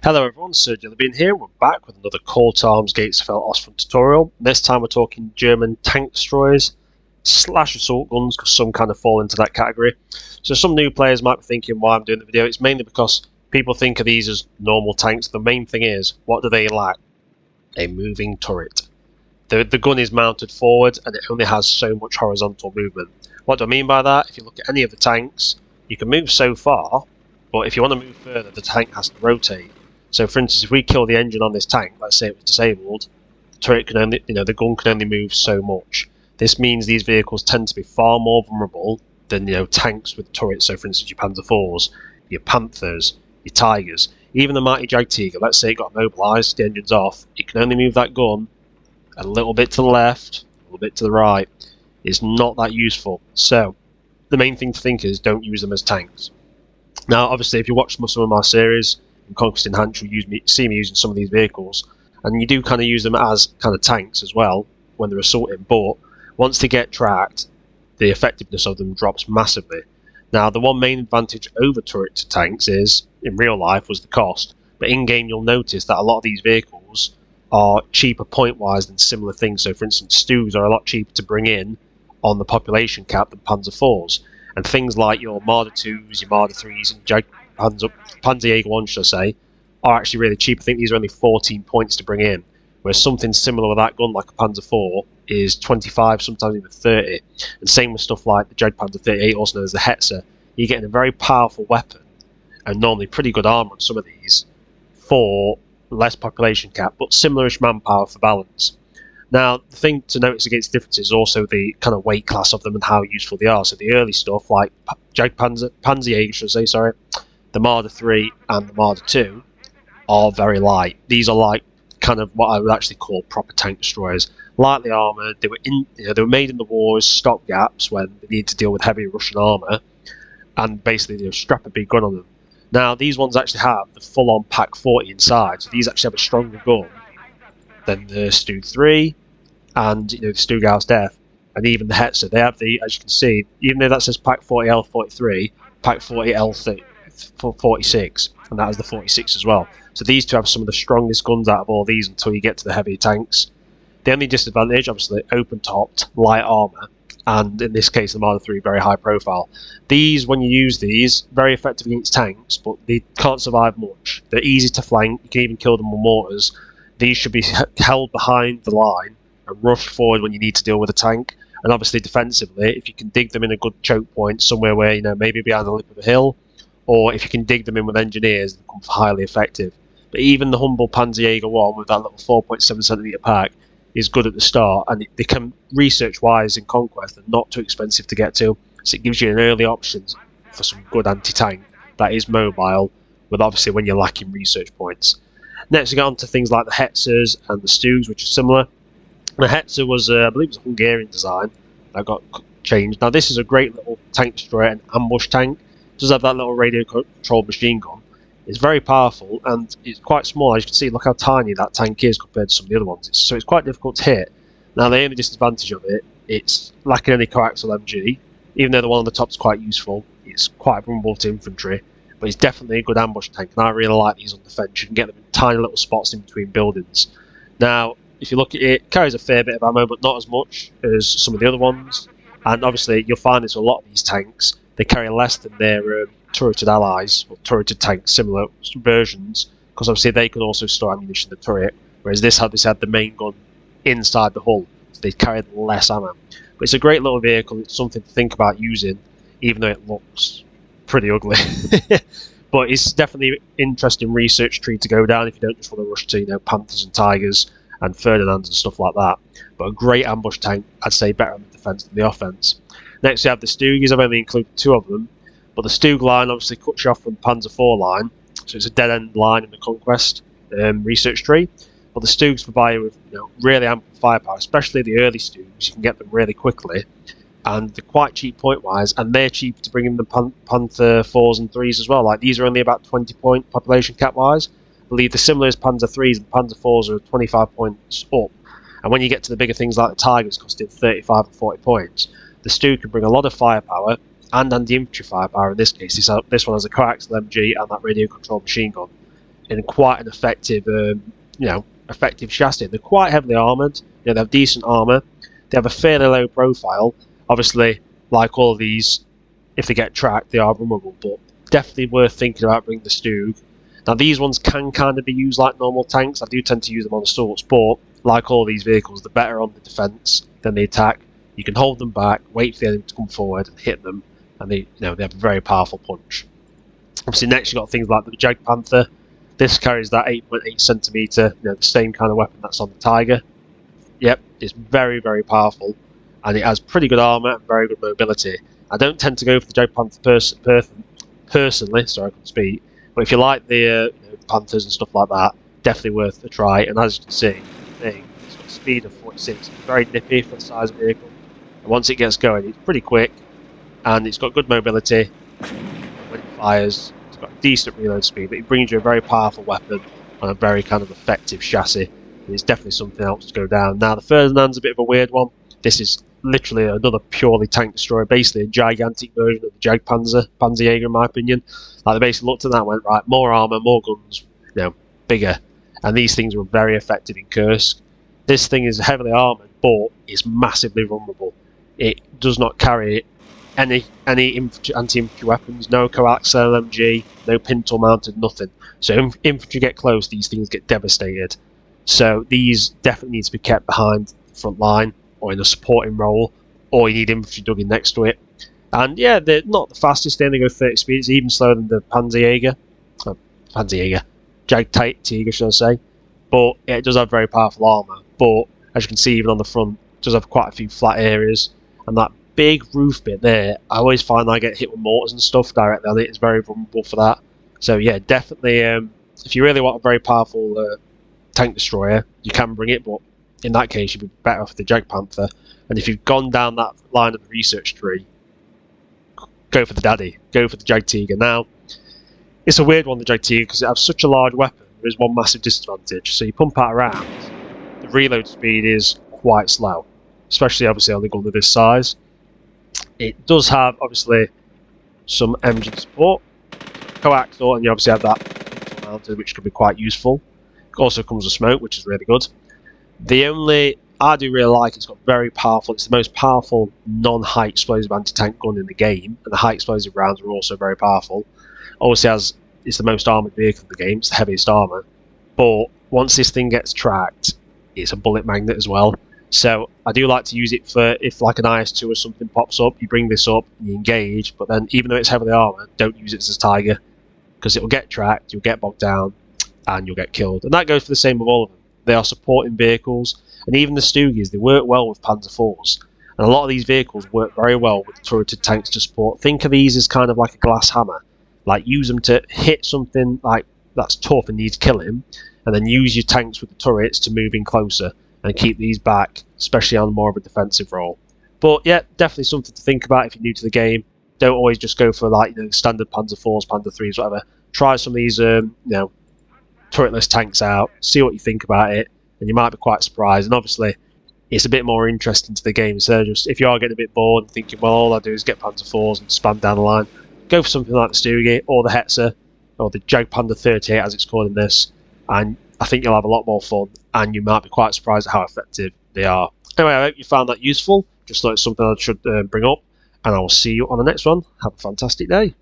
Hello everyone, StuG here. We're back with another CallToArms Hell-Ostfront tutorial. This time we're talking German tank destroyers / assault guns, because some kind of fall into that category. So some new players might be thinking why I'm doing the video. It's mainly because people think of these as normal tanks. The main thing is, what do they lack? A moving turret. The gun is mounted forward and it only has so much horizontal movement. What do I mean by that? If you look at any of the tanks, you can move so far, but if you want to move further, the tank has to rotate. So, for instance, if we kill the engine on this tank, let's say it was disabled, the turret can only, the gun can only move so much. This means these vehicles tend to be far more vulnerable than, tanks with turrets. So, for instance, your Panzer IVs, your Panthers, your Tigers, even the mighty Jagdtiger. Let's say it got immobilised, the engine's off. It can only move that gun a little bit to the left, a little bit to the right. It's not that useful. So, the main thing to think is don't use them as tanks. Now, obviously, if you watch some of my series, in Conquest Enhanced, you see me using some of these vehicles, and you do kind of use them as kind of tanks as well when they're assaulting, but once they get tracked, the effectiveness of them drops massively. Now, the one main advantage over turret to tanks is, in real life, was the cost, but in-game you'll notice that a lot of these vehicles are cheaper point-wise than similar things. So, for instance, StuGs are a lot cheaper to bring in on the population cap than Panzer IVs, and things like your Marder IIs, your Marder IIIs, and Panzerjäger I, should I say, are actually really cheap. I think these are only 14 points to bring in, whereas something similar with that gun, like a Panzer IV, is 25, sometimes even 30. And same with stuff like the Jagdpanther 38, also known as the Hetzer. You're getting a very powerful weapon, and normally pretty good armour on some of these, for less population cap, but similarish manpower for balance. Now, the thing to notice against differences is also the kind of weight class of them and how useful they are. So the early stuff, like Panzerjäger, should I say, sorry, the Marder III and the Marder II are very light. These are like kind of what I would actually call proper tank destroyers. Lightly armoured, they were made in the war as stopgaps when they need to deal with heavy Russian armour, and basically they strap a big gun on them. Now, these ones actually have the full-on Pak 40 inside, so these actually have a stronger gun than the StuG III and the StuG Def, and even the Hetzer. They have the, as you can see, even though that says Pak 40 L43, Pak 40 L46, and that has the 46 as well. So these two have some of the strongest guns out of all these until you get to the heavy tanks. The only disadvantage, obviously, open-topped, light armour, and in this case the Marder III, very high profile. These, when you use these, very effective against tanks, but they can't survive much. They're easy to flank, you can even kill them with mortars. These should be held behind the line and rushed forward when you need to deal with a tank. And obviously defensively, if you can dig them in a good choke point, somewhere where, maybe behind the lip of a hill, or if you can dig them in with engineers, they become highly effective. But even the humble Panzerjäger I with that little 4.7cm pack is good at the start, and they can, research-wise in Conquest, they're not too expensive to get to, so it gives you an early option for some good anti-tank that is mobile, but obviously when you're lacking research points. Next we get on to things like the Hetzers and the StuGs, which are similar. The Hetzer was, I believe it was a Hungarian design that got changed. Now this is a great little tank destroyer, an ambush tank. It does have that little radio-controlled machine gun. It's very powerful and it's quite small. As you can see, look how tiny that tank is compared to some of the other ones. So it's quite difficult to hit. Now the only disadvantage of it, it's lacking any coaxial MG. Even though the one on the top is quite useful, it's quite vulnerable to infantry. But it's definitely a good ambush tank, and I really like these on defence. You can get them in tiny little spots in between buildings. Now, if you look at it, it carries a fair bit of ammo, but not as much as some of the other ones. And obviously, you'll find this with a lot of these tanks. They carry less than their turreted allies, or turreted tanks, similar versions, because obviously they can also store ammunition in the turret, whereas this had the main gun inside the hull, so they carried less ammo. But it's a great little vehicle. It's something to think about using, even though it looks pretty ugly. But it's definitely an interesting research tree to go down if you don't just want to rush to Panthers and Tigers and Ferdinand and stuff like that. But a great ambush tank, I'd say better on the defence than the offence. Next we have the StuGs. I've only included two of them, but the StuG line obviously cuts you off from the Panzer IV line, so it's a dead end line in the Conquest research tree. But the StuGs provide you with really ample firepower, especially the early StuGs. You can get them really quickly, and they're quite cheap point wise, and they're cheap to bring in the Panther IVs and IIIs as well. Like these are only about 20 point population cap wise. I believe the similar as Panzer IIIs and Panzer IVs are 25 points up. And when you get to the bigger things like the Tigers costing 35 and 40 points, the StuG can bring a lot of firepower and anti-infantry firepower. In this case, this one has a coaxial MG and that radio controlled machine gun. in quite an effective, effective chassis. They're quite heavily armoured. They have decent armour. They have a fairly low profile. Obviously, like all of these, if they get tracked, they are vulnerable, but definitely worth thinking about bringing the StuG. Now, these ones can kind of be used like normal tanks. I do tend to use them on assaults, but like all these vehicles, they're better on the defence than the attack. You can hold them back, wait for the enemy to come forward and hit them, and they have a very powerful punch. Obviously, next you've got things like the Jagdpanther. This carries that 8.8 centimetre, the same kind of weapon that's on the Tiger. Yep, it's very, very powerful, and it has pretty good armour and very good mobility. I don't tend to go for the Jagdpanther personally, sorry I couldn't speak, but if you like the Panthers and stuff like that, definitely worth a try. And as you can see, it's got a speed of 46, it's very nippy for the size of vehicle. And once it gets going, it's pretty quick, and it's got good mobility. When it fires, it's got a decent reload speed, but it brings you a very powerful weapon on a very kind of effective chassis. And it's definitely something else to go down. Now, the Ferdinand's a bit of a weird one. This is literally another purely tank destroyer, basically a gigantic version of the Jagdpanzer, Panzerjäger in my opinion. Like, they basically looked at that and went, right, more armour, more guns, bigger. And these things were very effective in Kursk. This thing is heavily armoured, but it's massively vulnerable. It does not carry any anti-infantry weapons, no coaxial LMG, no pintle mounted, nothing. So if infantry get close, these things get devastated. So these definitely need to be kept behind the front line, or in a supporting role, or you need infantry dug in next to it. And yeah, they're not the fastest, they only go 30 speed, it's even slower than the Jagdtiger, should I say. But yeah, it does have very powerful armour, but as you can see, even on the front, it does have quite a few flat areas, and that big roof bit there, I always find I get hit with mortars and stuff directly on it. It's very vulnerable for that. So yeah, definitely, if you really want a very powerful tank destroyer, you can bring it, but in that case, you'd be better off with the Jagdpanther. And if you've gone down that line of the research tree, go for the daddy. Go for the Jagdtiger. Now, it's a weird one, the Jagdtiger, because it has such a large weapon. There is one massive disadvantage. So you pump out a round, the reload speed is quite slow, especially obviously on a gun of this size. It does have obviously some MG support, coaxial, and you obviously have that mounted, which could be quite useful. It also comes with smoke, which is really good. I do really like it's got very powerful, it's the most powerful non-high explosive anti-tank gun in the game, and the high explosive rounds are also very powerful. Obviously, it's the most armoured vehicle in the game, it's the heaviest armour, but once this thing gets tracked, it's a bullet magnet as well. So I do like to use it for if like an IS-2 or something pops up, you bring this up, you engage, but then even though it's heavily armoured, don't use it as a Tiger, because it will get tracked, you'll get bogged down, and you'll get killed. And that goes for the same with all of them. They are supporting vehicles, and even the StuGs, they work well with Panzer IVs. And a lot of these vehicles work very well with turreted tanks to support. Think of these as kind of like a glass hammer. Like, use them to hit something like that's tough and needs killing, and then use your tanks with the turrets to move in closer and keep these back, especially on more of a defensive role. But yeah, definitely something to think about if you're new to the game. Don't always just go for like standard Panzer IVs, Panzer IIIs, whatever. Try some of these turretless tanks out, see what you think about it, and you might be quite surprised. And obviously, it's a bit more interesting to the game. So just if you are getting a bit bored and thinking, well, all I do is get Panzer IVs and spam down the line, go for something like the StuG or the Hetzer or the Jagdpanther 38 as it's called in this, and I think you'll have a lot more fun, and you might be quite surprised at how effective they are. Anyway, I hope you found that useful. Just thought it's something I should bring up, and I will see you on the next one. Have a fantastic day.